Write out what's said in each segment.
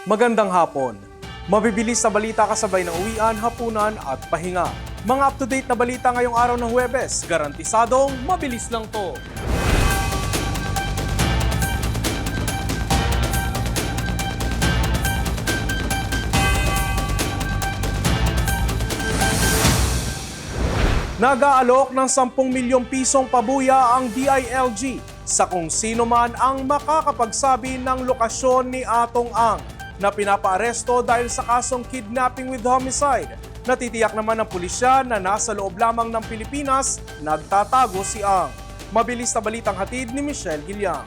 Magandang hapon. Mabibilis na balita kasabay ng uwian, hapunan at pahinga. Mga up-to-date na balita ngayong araw ng Huwebes, garantisadong mabilis lang to. Nag-aalok ng 10 milyong pisong pabuya ang DILG sa kung sino man ang makakapagsabi ng lokasyon ni Atong Ang na pinapaaresto dahil sa kasong kidnapping with homicide. Natitiyak naman ng pulisya na nasa loob lamang ng Pilipinas, nagtatago si Ang. Mabilis na balitang hatid ni Michelle Giliang.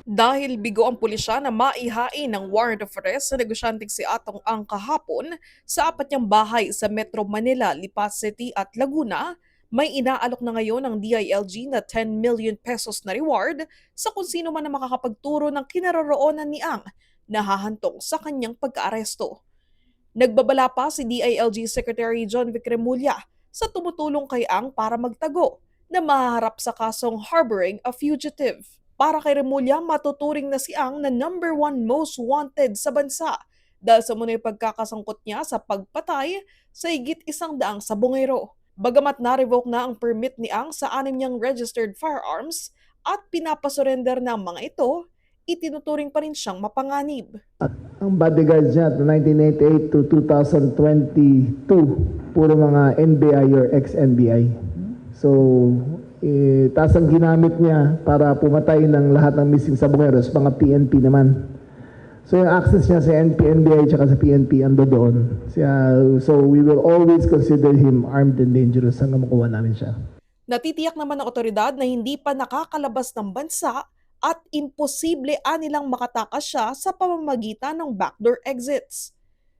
Dahil bigo ang pulisya na maihain ng warrant of arrest sa negosyanteng si Atong Ang kahapon sa apat niyang bahay sa Metro Manila, Lipa City at Laguna, may inaalok na ngayon ng DILG na 10 million pesos na reward sa kung sino man na makakapagturo ng kinaroroonan ni Ang na hahantong sa kanyang pagkaaresto. Nagbabala pa si DILG Secretary John Vic Remulla sa tumutulong kay Ang para magtago na mahaharap sa kasong harboring a fugitive. Para kay Remulla, matuturing na si Ang na number 1 most wanted sa bansa dahil sa muna'y pagkakasangkot niya sa pagpatay sa higit 100 sabongero. Bagamat na-revoke na ang permit ni Ang sa 6 niyang registered firearms at pinapasurrender ng mga ito, itinuturing pa rin siyang mapanganib. At ang bodyguards niya 1988 to 2022, puro mga NBI or ex-NBI. So, taas ang ginamit niya para pumatay ng lahat ng missing sabongeros, mga PNP naman. So yung access niya sa NBI at sa PNP ando doon. So we will always consider him armed and dangerous hanggang makuha namin siya. Natitiyak naman ng otoridad na hindi pa nakakalabas ng bansa at imposible anilang makatakas siya sa pamamagitan ng backdoor exits.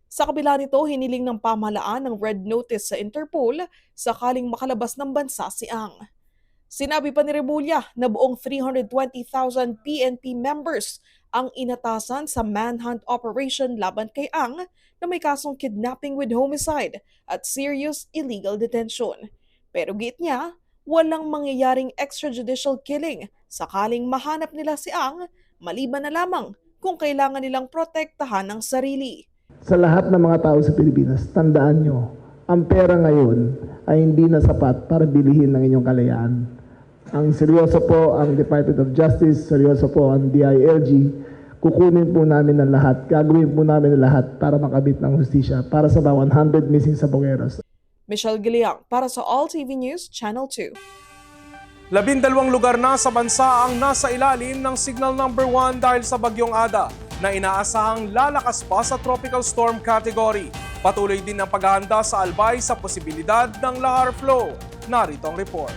Sa kabila nito, hiniling ng pamahalaan ng red notice sa Interpol sakaling makalabas ng bansa si Ang. Sinabi pa ni Remulla na buong 320,000 PNP members ang inatasan sa manhunt operation laban kay Ang na may kasong kidnapping with homicide at serious illegal detention. Pero git niya, walang mangyayaring extrajudicial killing sakaling mahanap nila si Ang, maliban na lamang kung kailangan nilang protektahan ang sarili. Sa lahat ng mga tao sa Pilipinas, tandaan nyo, ang pera ngayon ay hindi na sapat para bilihin ng inyong kalayaan. Ang seryoso po ang Department of Justice, seryoso po ang DILG, kukunin po namin ng lahat, gagawin po namin ng lahat para makabit ng hustisya para sa mga 100 missing sabongeros. Michelle Giliang para sa All TV News, Channel 2. 12 lugar na sa bansa ang nasa ilalim ng Signal Number 1 dahil sa Bagyong Ada na inaasahang lalakas pa sa tropical storm category. Patuloy din ang paghahanda sa Albay sa posibilidad ng lahar flow. Narito ang report.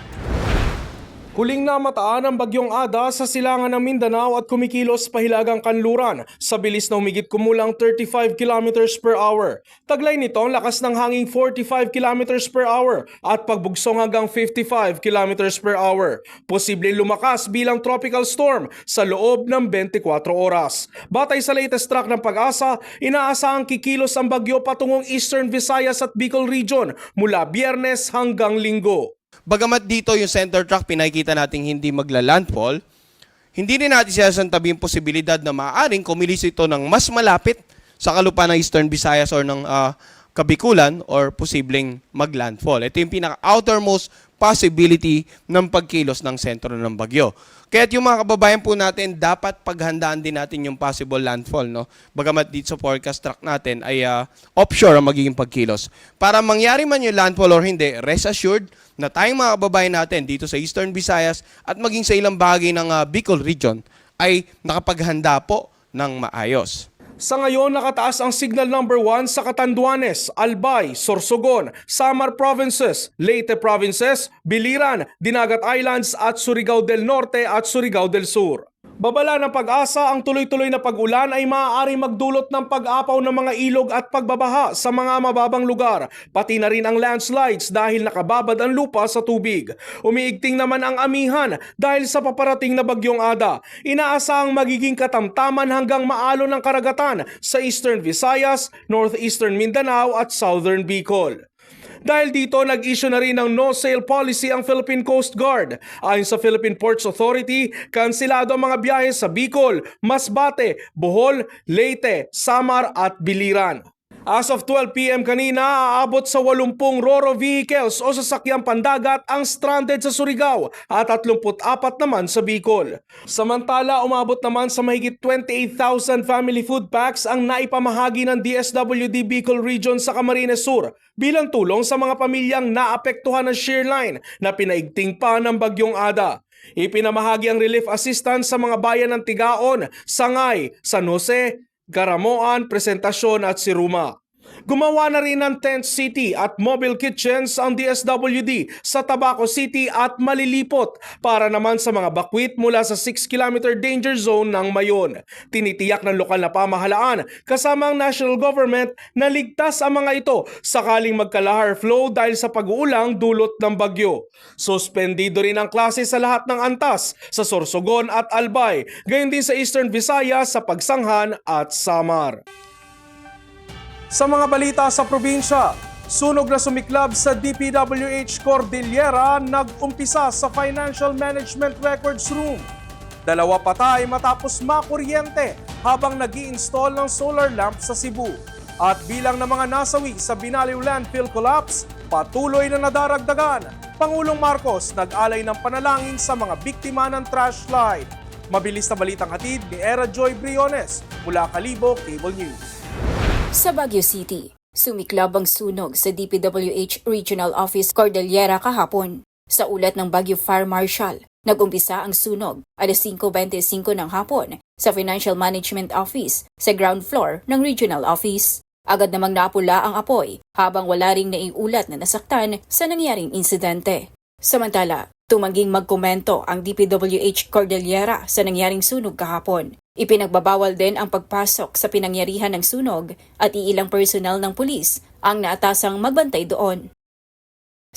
Huling namataan ang Bagyong Ada sa silangan ng Mindanao at kumikilos pahilagang kanluran sa bilis na humigit kumulang 35 km per hour. Taglay nito ang lakas ng hanging 45 km per hour at pagbugsong hanggang 55 km per hour. Posible lumakas bilang tropical storm sa loob ng 24 oras. Batay sa latest track ng Pag-asa, inaasahang kikilos ang bagyo patungong Eastern Visayas at Bicol Region mula Biyernes hanggang Linggo. Bagamat dito yung center track pinakikita nating hindi magla-landfall, hindi rin natin sinasantabi yung posibilidad na maaaring kumilos ito ng mas malapit sa kalupaan ng Eastern Visayas or ng Kabikulan or posibleng mag-landfall. Ito yung pinaka-outermost possibility ng pagkilos ng sentro ng bagyo. Kaya yung mga kababayan po natin, dapat paghandaan din natin yung possible landfall. No? Bagamat dito sa forecast track natin ay offshore ang magiging pagkilos. Para mangyari man yung landfall or hindi, rest assured na tayong mga kababayan natin dito sa Eastern Visayas at maging sa ilang bahagi ng Bicol Region ay nakapaghanda po ng maayos. Sa ngayon, nakataas ang Signal Number 1 sa Catanduanes, Albay, Sorsogon, Samar Provinces, Leyte Provinces, Biliran, Dinagat Islands at Surigao del Norte at Surigao del Sur. Babala ng Pag-asa, ang tuloy-tuloy na pag-ulan ay maaaring magdulot ng pag-apaw ng mga ilog at pagbabaha sa mga mababang lugar, pati na rin ang landslides dahil nakababad ang lupa sa tubig. Umiigting naman ang amihan dahil sa paparating na Bagyong Ada. Inaasahang magiging katamtaman hanggang maalo ng karagatan sa Eastern Visayas, Northeastern Mindanao at Southern Bicol. Dahil dito, nag-issue na rin ng no-sail policy ang Philippine Coast Guard. Ayon sa Philippine Ports Authority, kansilado ang mga biyahe sa Bicol, Masbate, Bohol, Leyte, Samar at Biliran. As of 12 p.m. kanina, aabot sa 80 RoRo vehicles o sasakyang pandagat ang stranded sa Surigao at 34 naman sa Bicol. Samantala, umabot naman sa mahigit 28,000 family food packs ang naipamahagi ng DSWD Bicol Region sa Camarines Sur bilang tulong sa mga pamilyang naapektuhan ng shear line na pinaigting pa ng Bagyong Ada. Ipinamahagi ang relief assistance sa mga bayan ng Tigaon, Sangay, San Jose, Garamoan, Presentacion at Siruma. Gumawa na rin ng tent city at mobile kitchens ang DSWD sa Tabaco City at Malilipot para naman sa mga bakwit mula sa 6-kilometer danger zone ng Mayon. Tinitiyak ng lokal na pamahalaan kasama ang national government na ligtas ang mga ito sakaling magkalahar flow dahil sa pag-uulang dulot ng bagyo. Suspendido rin ang klase sa lahat ng antas sa Sorsogon at Albay, gayon din sa Eastern Visayas sa Pagsanghan at Samar. Sa mga balita sa probinsya, sunog na sumiklab sa DPWH Cordillera nag-umpisa sa Financial Management Records Room. 2 patay matapos makuryente habang nag-i-install ng solar lamp sa Cebu. At bilang ng mga nasawi sa Binaliw landfill collapse, patuloy na nadaragdagan. Pangulong Marcos nag-alay ng panalangin sa mga biktima ng trash slide. Mabilis na balitang hatid ni Era Joy Briones mula Kalibo Cable News. Sa Baguio City, sumiklab ang sunog sa DPWH Regional Office Cordillera kahapon. Sa ulat ng Baguio Fire Marshal, nag-umpisa ang sunog alas 5:25 ng hapon sa Financial Management Office sa ground floor ng Regional Office. Agad namang napula ang apoy habang wala ring naiulat na nasaktan sa nangyaring insidente. Samantala, tumangging magkomento ang DPWH Cordillera sa nangyaring sunog kahapon. Ipinagbabawal din ang pagpasok sa pinangyarihan ng sunog at iilang personal ng pulis ang naatasang magbantay doon.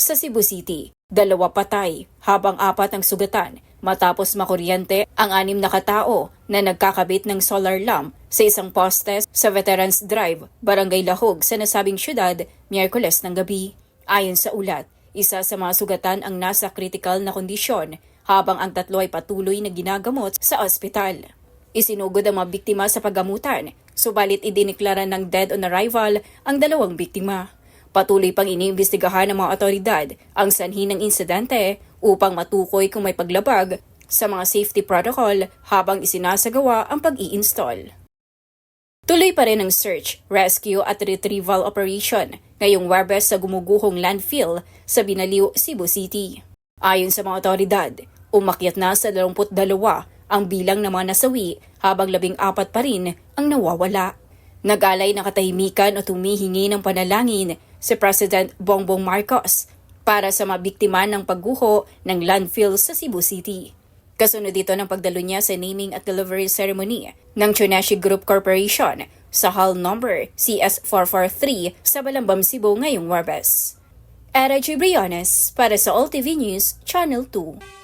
Sa Cebu City, 2 patay habang 4 ang sugatan matapos makuryente ang 6 na katao na nagkakabit ng solar lamp sa isang poste sa Veterans Drive, Barangay Lahog sa nasabing syudad, Miyerkules ng gabi. Ayon sa ulat, isa sa mga sugatan ang nasa critical na kondisyon habang ang 3 ay patuloy na ginagamot sa ospital. Isinugod ang mga biktima sa paggamutan, subalit idiniklara ng dead on arrival ang 2 biktima. Patuloy pang iniimbestigahan ng mga otoridad ang sanhi ng insidente upang matukoy kung may paglabag sa mga safety protocol habang isinasagawa ang pag-i-install. Tuloy pa rin ang search, rescue at retrieval operation ngayong Huwebes sa gumuguhong landfill sa Binaliw, Cebu City. Ayon sa mga otoridad, umakyat na sa 22 ang bilang ng mga nasawi habang 14 pa rin ang nawawala. Nag-alay ng katahimikan o tumihingi ng panalangin si President Bongbong Marcos para sa mga biktima ng pagguho ng landfill sa Cebu City. Kasunod dito ng pagdalo niya sa naming at delivery ceremony ng Chuneshi Group Corporation sa hall number CS443 sa Balambam, Cebu ngayong Huwebes. Era G. Briones para sa All TV News, Channel 2.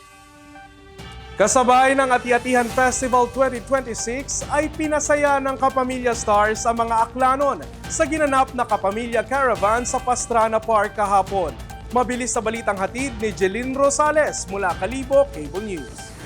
Kasabay ng Ati-Atihan Festival 2026 ay pinasaya ng Kapamilya Stars ang mga aklanon sa ginanap na Kapamilya Caravan sa Pastrana Park kahapon. Mabilis sa balitang hatid ni Jeline Rosales mula Kalibo Cable News.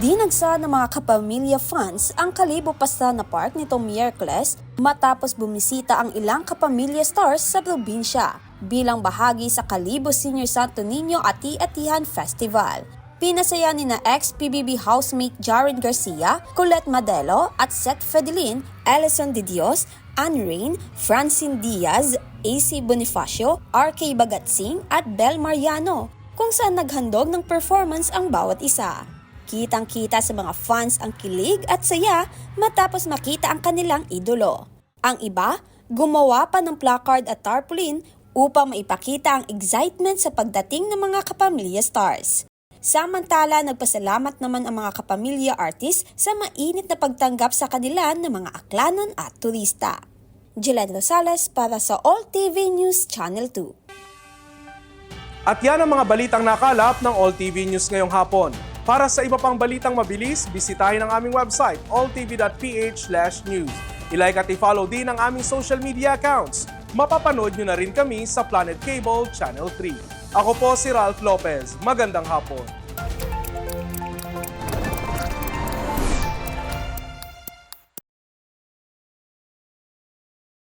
Dinagsa ng mga kapamilya fans ang Kalibo Pastrana Park nitong Miyerkules matapos bumisita ang ilang kapamilya stars sa probinsya bilang bahagi sa Kalibo Senior Santo Niño Ati-Atihan Festival. Pinasaya ni na ex-PBB housemate Jaren Garcia, Colette Madelo at Seth Fedelin, Ellison De Dios, Anne Rain, Francine Diaz, AC Bonifacio, RK Bagatsing at Bel Mariano, kung saan naghandog ng performance ang bawat isa. Kitang-kita sa mga fans ang kilig at saya matapos makita ang kanilang idolo. Ang iba, gumawa pa ng placard at tarpaulin upang maipakita ang excitement sa pagdating ng mga kapamilya stars. Samantala, nagpasalamat naman ang mga kapamilya artist sa mainit na pagtanggap sa kanila ng mga aklanon at turista. Jeline Rosales para sa All TV News Channel 2. At yan ang mga balitang nakalap ng All TV News ngayong hapon. Para sa iba pang balitang mabilis, bisitahin ang aming website alltv.ph/news. I-like at i-follow din ang aming social media accounts. mapapanood nyo na rin kami sa Planet Cable Channel 3. Ako po si Ralph Lopez. Magandang hapon.